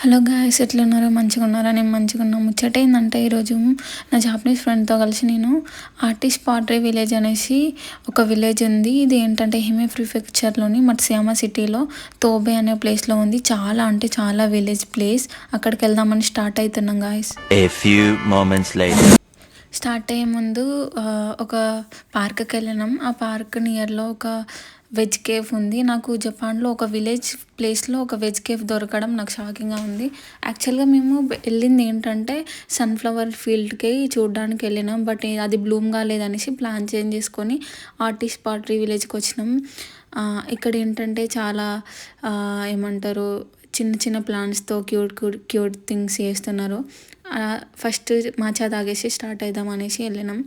Hello guys, ఎట్లున్నారో? మంచిగా ఉన్నారా? నేను మంచిగా ఉన్నా. ముచ్చట ఏంటంటే, ఈరోజు నా జాపనీస్ ఫ్రెండ్తో కలిసి నేను ఆర్టిస్ట్ పాట్రీ విలేజ్ అనేసి ఒక విలేజ్ ఉంది. ఇది ఏంటంటే హిమే ప్రిఫెక్చర్లోని మట్సుయామా సిటీలో తోబే అనే ప్లేస్లో ఉంది. చాలా అంటే చాలా విలేజ్ ప్లేస్. అక్కడికి వెళ్దామని స్టార్ట్ అవుతున్నాం guys. A few moments later. Start అయ్యే ముందు ఒక పార్క్కి వెళ్ళినాం. ఆ పార్క్ నియర్లో ఒక వెజ్ కేఫ్ ఉంది. నాకు జపాన్లో ఒక విలేజ్ ప్లేస్లో ఒక వెజ్ కేఫ్ దొరకడం నాకు షాకింగ్గా ఉంది. యాక్చువల్గా మేము వెళ్ళింది ఏంటంటే సన్ఫ్లవర్ ఫీల్డ్కి చూడడానికి వెళ్ళినాం. బట్ అది బ్లూమ్ కాలేదనేసి ప్లాన్ చేంజ్ చేసుకొని ఆర్టిస్ట్ పాట్రీ విలేజ్కి వచ్చినాం. ఇక్కడ ఏంటంటే చాలా ఏమంటారు, చిన్న చిన్న ప్లాంట్స్తో క్యూట్ క్యూట్ క్యూట్ థింగ్స్ చేస్తున్నారు. ఫస్ట్ మాచా తాగేసి స్టార్ట్ అవుదాం అనేసి వెళ్ళినాం.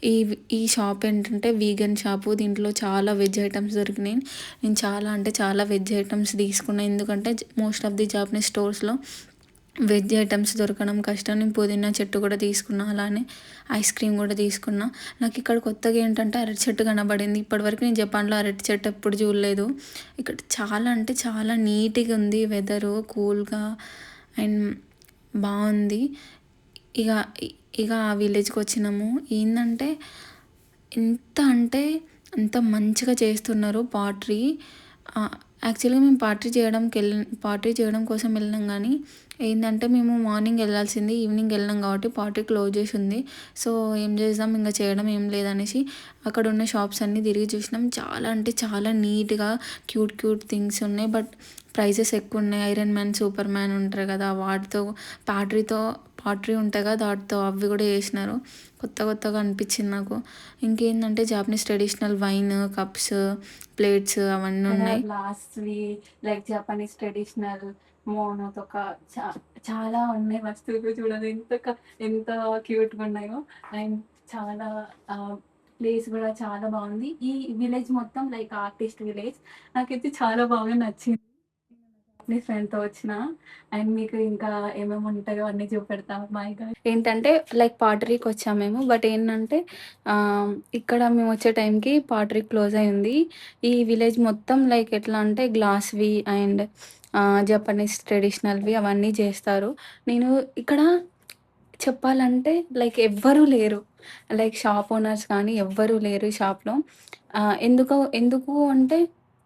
ఈ ఈ షాప్ ఏంటంటే వీగన్ షాపు. దీంట్లో చాలా వెజ్ ఐటమ్స్ దొరికినాయి. నేను చాలా అంటే చాలా వెజ్ ఐటమ్స్ తీసుకున్నాను, ఎందుకంటే మోస్ట్ ఆఫ్ ది జాపనీస్ స్టోర్స్లో వెజ్ ఐటమ్స్ దొరకడం కష్టం. నేను పుదీనా చెట్టు కూడా తీసుకున్నా, అలానే ఐస్ క్రీమ్ కూడా తీసుకున్నా. నాకు ఇక్కడ కొత్తగా ఏంటంటే అరటి చెట్టు కనబడింది. ఇప్పటివరకు నేను జపాన్లో అరటి చెట్టు ఎప్పుడు చూడలేదు. ఇక్కడ చాలా అంటే చాలా నీట్గా ఉంది, వెదరు కూల్గా అండ్ బాగుంది. ఇక ఇక ఆ విలేజ్కి వచ్చినాము. ఏంటంటే ఎంత అంటే అంత మంచిగా చేస్తున్నారు పాట్రీ. యాక్చువల్గా మేము పార్టీ చేయడం కోసం వెళ్ళినాం, కానీ ఏంటంటే మేము మార్నింగ్ వెళ్ళాల్సింది, ఈవినింగ్ వెళ్ళినాం కాబట్టి పార్టీ క్లోజ్ చేసి ఉంది. సో ఏం చేద్దాం, ఇంకా చేయడం ఏం లేదనేసి అక్కడ ఉన్న షాప్స్ అన్నీ తిరిగి చూసినాం. చాలా అంటే చాలా నీట్గా క్యూట్ క్యూట్ థింగ్స్ ఉన్నాయి. బట్ ప్రైజెస్ ఎక్కువ ఉన్నాయి. ఐరన్ మ్యాన్, సూపర్ మ్యాన్ ఉంటారు కదా, వాటితో పాట్రీ ఉంటాయి కదా, వాటితో అవి కూడా చేసినారు. కొత్తగా అనిపించింది నాకు. ఇంకేంటంటే Japanese traditional wine cups, plates అవన్నీ ఉన్నాయి. గ్లాస్వి లైక్ జపనీస్ ట్రెడిషనల్ మోనోతో చాలా ఉన్నాయి వస్తువులు. చూడాలి ఎంత క్యూట్గా ఉన్నాయో. అండ్ చాలా ప్లేస్ కూడా చాలా బాగుంది. ఈ విలేజ్ మొత్తం లైక్ ఆర్టిస్ట్ విలేజ్. నాకైతే చాలా బాగా నచ్చింది. నీ ఫ్రెండ్తో వచ్చిన అండ్ మీకు ఇంకా ఏమేమి ఉంటాయో అన్నీ చూపెడతా. బాయ్ గాయ్. ఏంటంటే లైక్ పాటరీకి వచ్చాము మేము. బట్ ఏంటంటే ఇక్కడ మేము వచ్చే టైంకి పాటరీ క్లోజ్ అయింది. ఈ విలేజ్ మొత్తం లైక్ ఎట్లా అంటే గ్లాస్వి అండ్ జపనీస్ ట్రెడిషనల్వి అవన్నీ చేస్తారు. నేను ఇక్కడ చెప్పాలంటే లైక్ ఎవ్వరూ లేరు. లైక్ షాప్ ఓనర్స్ కానీ ఎవ్వరూ లేరు ఈ షాప్‌లో. ఎందుకు అంటే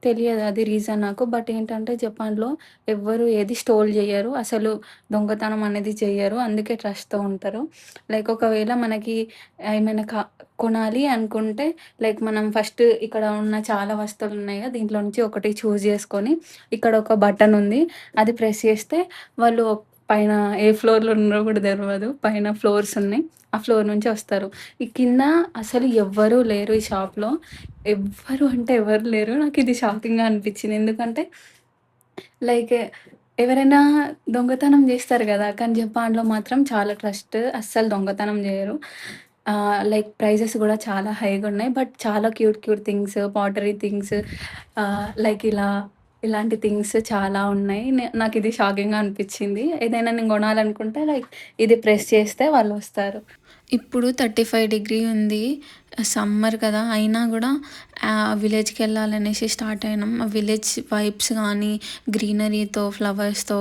తెలియదు అది రీజన్ నాకు. బట్ ఏంటంటే జపాన్‌లో ఎవ్వరు ఏది స్టోల్ జెయ్యరు. అసలు దొంగతనం అనేది చెయ్యరు. అందుకే ట్రస్ట్‌తో ఉంటారు. లైక్ ఒకవేళ మనకి ఏమైనా కొనాలి అనుకుంటే లైక్ మనం ఫస్ట్ ఇక్కడ ఉన్న చాలా వస్తువులున్నాయి గదా, దీంట్లో నుంచి ఒకటి చూజ్ చేసుకొని ఇక్కడ ఒక బటన్ ఉంది. అది ప్రెస్ చేస్తే వాళ్ళు పైన ఏ ఫ్లోర్‌లో ఉన్నారో కూడా తెలవదు. పైన ఫ్లోర్స్ ఉన్నాయి. ఆ ఫ్లోర్ నుంచి వస్తారు. ఈ కింద అసలు ఎవ్వరూ లేరు ఈ షాప్‌లో. ఎవ్వరు అంటే ఎవరు లేరు. నాకిది షాకింగ్‌గా అనిపించింది. ఎందుకంటే లైక్ ఎవరైనా దొంగతనం జేస్తారు గదా, కానీ జపాన్‌లో మాత్రం చాలా ట్రస్ట్. అస్సలు దొంగతనం జేయరు. లైక్ ప్రైజెస్ గూడా చాలా హైగున్నాయి. బట్ చాలా cute cute things, pottery things like ఇలాంటి థింగ్స్ చాలా ఉన్నాయి. నాకిది షాకింగ్‌గా అనిపిచ్చింది. ఏదైనా నేను గొనాలనుకుంటే లైక్ ఇది ప్రెస్ చేస్తే వాళ్ళొస్తారు. ఇప్పుడు 35 డిగ్రీ ఉంది. సమ్మర్ కదా, అయినా గూడా విలేజ్‌కెళ్ళాలనేసి స్టార్ట్ అయినాం. ఆ విలేజ్ వైబ్స్ గానీ, గ్రీనరీతో, ఫ్లవర్స్‌తో,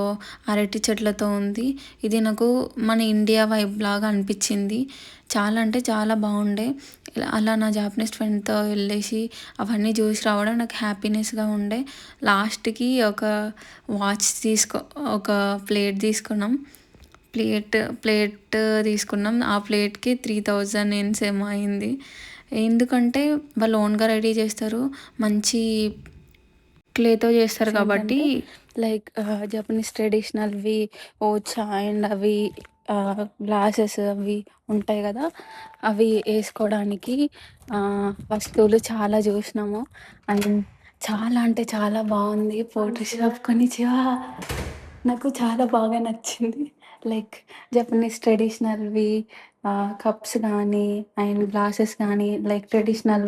అరటి చెట్లతో ఉంది. ఇది నాకు మన ఇండియా వైబ్ లాగా అనిపిచ్చింది. చాలా అంటే చాలా బాగుండే. అలా నా జాపనీస్ ఫ్రెండ్‌తో వెళ్ళేసి అవన్నీ చూసి రావడం నాకు హ్యాపీనెస్‌గా ఉండే. లాస్ట్‌కి ఒక ప్లేట్ తీసుకున్నాం. ప్లేట్ తీసుకున్నాం. ఆ ప్లేట్‌కి 3000 యెన్స్ ఏమో అయింది. ఎందుకంటే వాళ్ళు ఓన్‌గా రెడీ చేస్తారు. మంచి క్లేతో చేస్తారు కాబట్టి. లైక్ జపనీస్ ట్రెడిషనల్‌వి ఓచా అండ్ అవి గ్లాసెస్ అవి ఉంటాయి గదా, అవి ఏసుకోడానికి వస్తువులు చాలా జూసినాము. అండ్ చాలా అంటే చాలా బాగుంది. ఫోటో షాప్ కొనిచివా నాకు చాలా బాగా నచ్చింది. లైక్ జపనీస్ ట్రెడిషనల్‌వి కప్స్ గానీ అండ్ గ్లాసెస్ కానీ, లైక్ ట్రెడిషనల్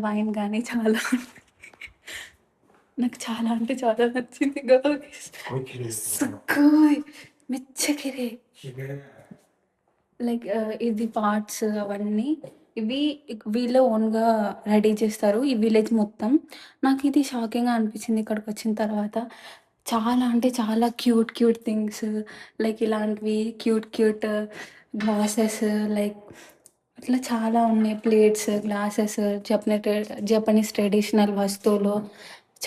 వైన్ గానీ చాలా నాకు చాలా అంటే చాలా నచ్చింది గాయ్స్. సుగ్గోయ్ మెచ్చగిరే. లైక్ ఇది పార్ట్స్ అవన్నీ ఇవి వీళ్ళే ఓన్‌గా రెడీ చేస్తారు ఈ విలేజ్ మొత్తం. నాకిది షాకింగ్‌గా అనిపించింది ఇక్కడికొచ్చిన తర్వాత. చాలా అంటే చాలా క్యూట్ థింగ్స్ లైక్ ఇలాంటివి క్యూట్ గ్లాసెస్ లైక్ ఇట్లా చాలా ఉన్నాయి. ప్లేట్స్, గ్లాసెస్, జపనీస్ ట్రెడిషనల్ వస్తువులు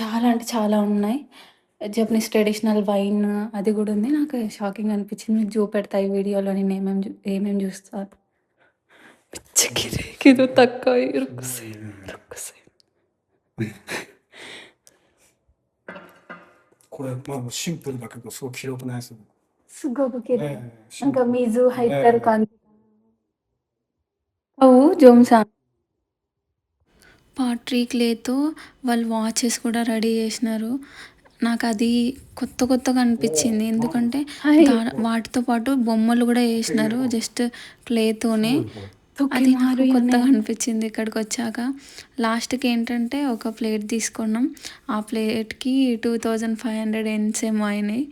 చాలా అంటే చాలా ఉన్నాయి. జపనీస్ ట్రెడిషనల్ వైన్ అది గూడా ఉంది. నాకు షాకింగ్ అనిపించింది. మీకు చూపెడతా ఈ వీడియోలో నేను ఏమేమి చూస్తా. పిచ్చెక్కిదో తక్కువ రుక్కుసే.これ、まあ、シンプルだけど、すごく広くないですか？ సుగోబుకిరి シン ఇంకా プル。 మీజు హైపర్ కాన్ అవు జోమ్సా పాట్రీ క్లేతో వాళ్ళు వాచెస్ కూడా రెడీ చేసినారు. నాకు అది కొత్తగా అనిపించింది. ఎందుకంటే వాటితో పాటు బొమ్మలు కూడా వేసినారు జస్ట్ క్లేతోనే. すごいこれ。 అది నాకు కొత్తగా అనిపించింది ఇక్కడికి వచ్చాక. లాస్ట్కి ఏంటంటే ఒక ప్లేట్ తీసుకున్నాం. ఆ ప్లేట్కి 2500 ఎన్స్ ఏమో అయినాయి.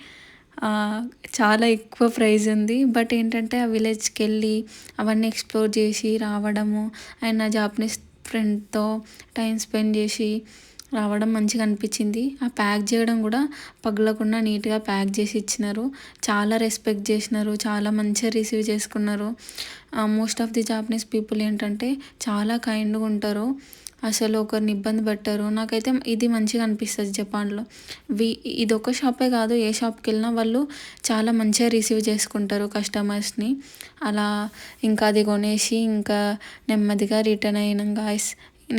చాలా ఎక్కువ ప్రైస్ ఉంది. బట్ ఏంటంటే ఆ విలేజ్కి వెళ్ళి అవన్నీ ఎక్స్ప్లోర్ చేసి రావడము అండ్ నా జాపనీస్ ఫ్రెండ్తో టైం స్పెండ్ చేసి రావడం మంచిగా అనిపించింది. ఆ ప్యాక్ చేయడం కూడా పగలకుండా నీట్గా ప్యాక్ చేసి ఇచ్చినారు. చాలా రెస్పెక్ట్ చేసినారు. చాలా మంచిగా రిసీవ్ చేసుకున్నారు. Most of the Japanese people ఏంటంటే చాలా కైండ్గా ఉంటారు. అసలు ఒకరిని ఇబ్బంది పెట్టరు. నాకైతే ఇది మంచిగా అనిపిస్తుంది జపాన్లో. ఇది ఒక షాపే కాదు, ఏ షాప్కి వెళ్ళినా వాళ్ళు చాలా మంచిగా రిసీవ్ చేసుకుంటారు కస్టమర్స్ని. అలా ఇంకా అది కొనేసి ఇంకా నెమ్మదిగా రిటర్న్ అయినాం గాయస్.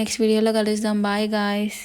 నెక్స్ట్ వీడియోలో కలుద్దాం. Bye guys.